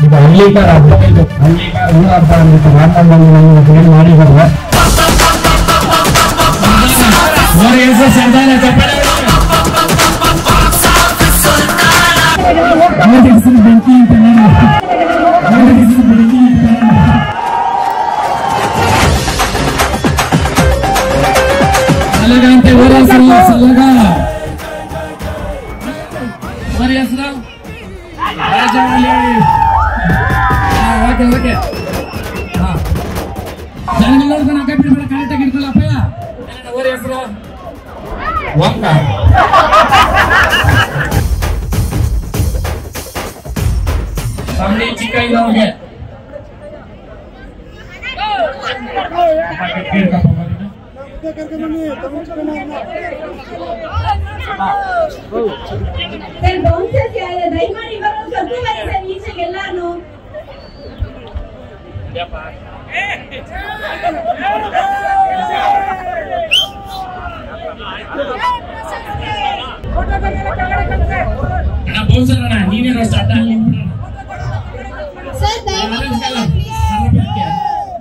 ಇದು ಹಳ್ಳಿಕಾರ ಹಬ್ಬ, ಇದು ಹಳ್ಳಿಕಾರ ಊರ ಹಬ್ಬ ಅಂದ್ಬಿಟ್ಟು ಮಾತಾಡೋದು ನಮ್ಗೆ ಏನು ಮಾಡಿದ್ದಾರೆ. ಹೆಸರು ಬೆಂಕಿ ಅಂತ ಸಲಗ ಅಂತ ಊರ ಹೆಸರು ಸಲಗ. ಊರ ಹೆಸರು ರಾಜವಳ್ಳಿ. Okay okay. ಜನಗಳು ನೋಡ್ಕೊಂಡು ಅಕ್ಕ ಬಿಡ್ಬೇಡ, ಕರೆಕ್ಟಾಗಿ ಇಟ್ಕೊಳ್ಳಪ್ಪಯ್ಯ. ಊರ ಹೆಸರು ವಂಕ. ಸಮಡಿ ಚಿಕ್ಕ ಇದ್ದವ್ರಿಗೆ ದಯಮಾಡಿ ಬರೋದು ಸ್ವಲ್ಪ ಸರ್ ಈಚೆಗೆ ಎಲ್ಲಾನು. ನೀನೇ ಸ್ಟಾರ್ಟ್ ಆಗಲಿ ಸರ್ ದಯಮಾಡಿ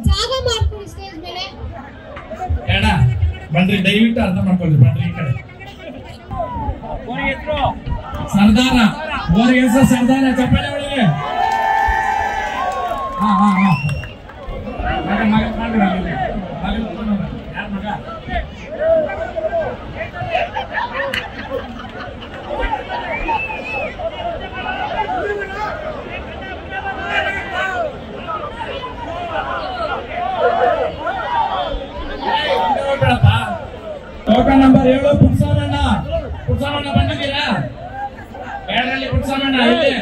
ಜಾಗ ಮಾಡ್ಕೊಳ್ಳಿ ಸ್ಟೇಜ್ ಮೇಲೆ. ಬೇಡ ಬನ್ರಿ, ದಯವಿಟ್ಟು ಅರ್ಥ ಮಾಡ್ಕೊಳ್ಳಿ. ಬನ್ರಿ ಈ ಕಡೆ. ಸರ್ದಾರ ಓರ್ ಹೆಸರು ಸರ್ದಾರ. ಚಪ್ಪಾಳೆ ಒಳಗೆ. ಹಾ ಹಾ ಹಾ. ಯಾರ ಮಗ? Token number 7 ಪುಟ್ಸಮಣ್ಣ. ಪುಟ್ಸಮಣ್ಣ ಬಂದಿದ್ದೀರಾ? ಬೇಡರಲ್ಲಿ ಪುಟ್ಸಮಣ್ಣ ಇಲ್ಲಿ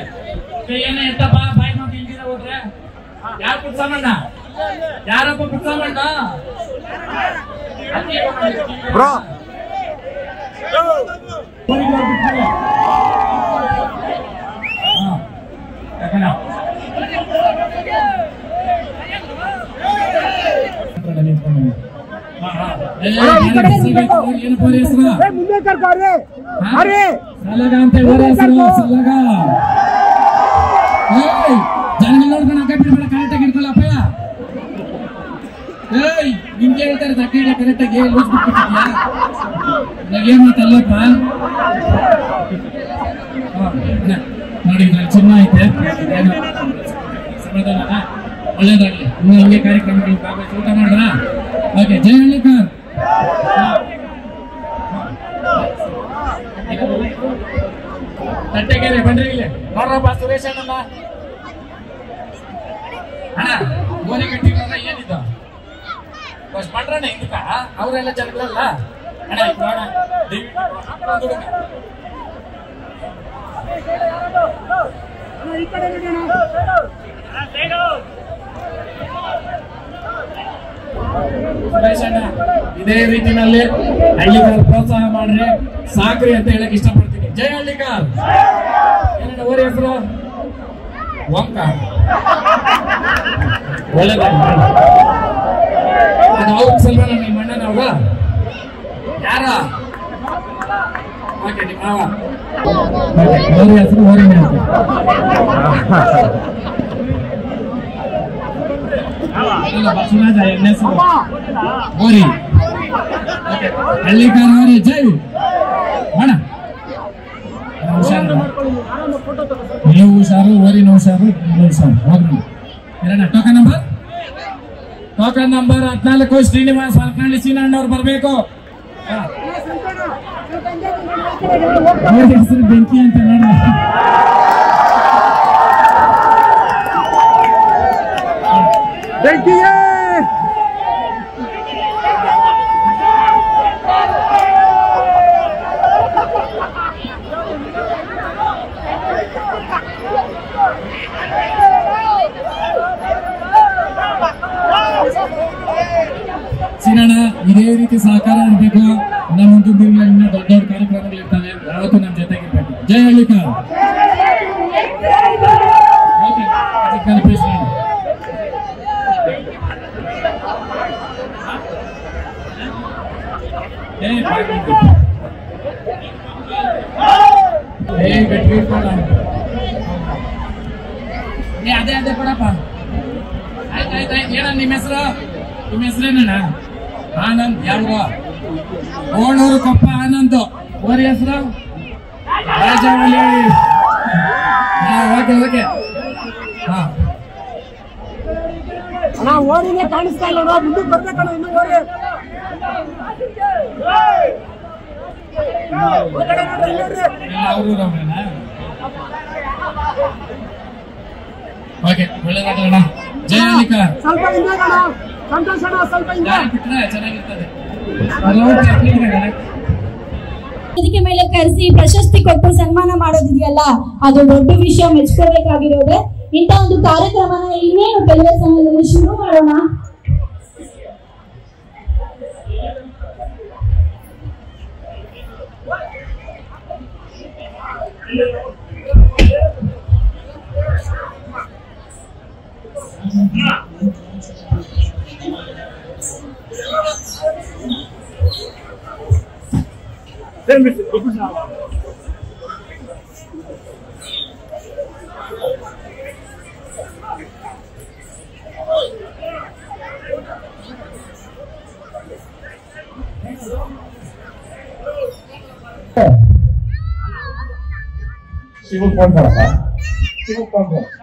ಕೈಯನ್ನ ಎತ್ತಪ್ಪ. ಬಾಯಿ ಮಕ್ಕಳು ಇಲ್ದಿರ ಹೋದ್ರೆ ಯಾರು ಪುಟ್ಸಮಣ್ಣ? ಯಾರಪ್ಪ ಪುಟ್ಸಮಣ್ಣ? ಬ್ರೋ ಸಲಗ ಅಂತ ಊರ ಹೆಸರು ಸಲಗ. ಜನಗಳು ನೋಡ್ಕೊಂಡು ಅಕ್ಕ ಬಿಡ್ಬೇಡ, ಕರೆಕ್ಟಾಗಿ ಇಟ್ಕೊಳ್ಳಪ್ಪಯ್ಯ. ನಿಮ್ಗೆ ಹೇಳ್ತಾರೆ ತಕ್ಕ ಕರೆಕ್ಟಾಗಿ ಲೂಸ್ ಬಿಟ್ಬಿಟ್ಟಿದ್ಯಾ? ಏನ್ ಮಾತಲ್ಲಪ್ಪ ನೋಡಿ. ಇದ್ರಲ್ಲಿ ಚಿನ್ನ ಐತೆ, ಸಮಾಧಾನ, ಒಳ್ಳೇದಾಗ್ಲಿ. ಇನ್ನು ಹಿಂಗೆ ಕಾರ್ಯಕ್ರಮಗಳು ಭಾಗವಹಿಸಿ ಊಟ ಮಾಡ್ರ. ಓಕೆ, ಜೈ ಹಳ್ಳಿಕರ್. ತಟ್ಟೆಗೆರೆ ಬನ್ರಿ ಇಲ್ಲಿ ನೋಡ್ರಪ್ಪ. ಸುರೇಶ್ ಅಣ್ಣ ಅಣ್ಣ ಗೋಲಿ ಕಟ್ಟಿರೋಣ ಏನಿದ್ದು ಬಸ್ ಮಾಡ್ರಣ್ಣ. ಇದಕ್ಕ ಅವರೆಲ್ಲ ಜನಗಳೆಲ್ಲ ಅಣ್ಣ ನೋಡ ಸುರೇಶ್ ಅಣ್ಣ ಇದೇ ರೀತಿನಲ್ಲಿ ಹಳ್ಳಿಗಾರ ಪ್ರೋತ್ಸಾಹ ಮಾಡ್ರಿ, ಸಾಕ್ರಿ ಅಂತ ಹೇಳಕ್ ಇಷ್ಟಪಡ್ತೀನಿ. ಜೈ ಹಳ್ಳಿಗಾರ್. ಏನಣ್ಣ ಊರ ಹೆಸರು? ವಂಕ. ಒಳ್ಳೆದಾಗಿ ಅದು ಅವ್ರ ಸಲ್ಮಾನ ನಿಮ್ಮ ಅಣ್ಣನವ್ಗ ಯಾರ? ಓಕೆ, ನಿಮ್ಮ ಮಾವ. ಊರ ಹೆಸರು ಊರಿನ ಬಸವರಾಜ ಹೆಸರು ಗೋರಿ. ಹಳ್ಳಿಕಾರ ಅವರೇ ಜೈ ಮಾಡ. ನೀವು ಹುಷಾರು, ಊರಿನ ಹುಷಾರು, ಹುಷಾರು. ಹೋಗ್ರಿ ಏನಣ್ಣ. ಟೋಕನ್ ನಂಬರ್ 14 ಶ್ರೀನಿವಾಸ್ ಹೊರಕಳ್ಳಿ ಸೀನಣ್ಣವ್ರು ಬರ್ಬೇಕು. ಹೆಸರು ಬೆಂಕಿ ಅಂತ ನೋಡ್ರಿ. ಬೆಂಕಿ ಸೀನಣ್ಣ ಇದೇ ರೀತಿ ಸಹಕಾರ ಇರಬೇಕು. ನಮ್ಮ ಮುಂದಿನ ದಿನಗಳಲ್ಲಿ ದೊಡ್ಡ ದೊಡ್ಡ ಕಾರ್ಯಕ್ರಮಗಳು ಇರ್ತವೆ, ಯಾವತ್ತೂ ನಮ್ಮ ಜೊತೆಗಿರ್ಬೇಕು. ಜೈ ಹಳ್ಳಿಕರ್. ಅದೇ ಕೊಡಪ್ಪ. ಆಯ್ತು ಏನ ನಿಮ್ಮ ಹೆಸರು? ನಿಮ್ಮ ಹೆಸರೇನ? ಆನಂದ್. ಯಾವ್ದು? ಓಣೂರು ಕೊಪ್ಪ ಆನಂದ್. ಓರಿ ಹೆಸರು ರಾಜವಳ್ಳಿ. ಓಕೆ ಹಾ ಓರಿಗೆ ಕಾಣಿಸ್ತಾ ಇಲ್ಲ. ಮುಂದಕ್ಕೆ ಬರ್ಬೇಕಣ್ಣ, ಇನ್ನು ಓರಿ ಓಕೆ ಒಳ್ಳೆದಾಗಲ್ಲ. ಜಯ ಅಲಿಕಾ. ಸ್ವಲ್ಪ ಹಿಂದೆ ಸಂತೋಷ ಸ್ವಲ್ಪ ಹಿಂದೆ ಬಿಟ್ರೆ ಚೆನ್ನಾಗಿರ್ತದೆ. ವೇದಿಕೆ ಮೇಲೆ ಕರೆಸಿ ಪ್ರಶಸ್ತಿ ಕೊಟ್ಟು ಸನ್ಮಾನ ಮಾಡೋದಿದೆಯಲ್ಲ, ಅದು ದೊಡ್ಡ ವಿಷಯ, ಮೆಚ್ಕೋಬೇಕಾಗಿರೋದೆ. ಇಂಥ ಒಂದು ಕಾರ್ಯಕ್ರಮನ ಇನ್ನೇನು ಕೆಲವೇ ಸಮಯದಲ್ಲಿ ಶುರು ಮಾಡೋಣ. ಶಿವಪ್ಪ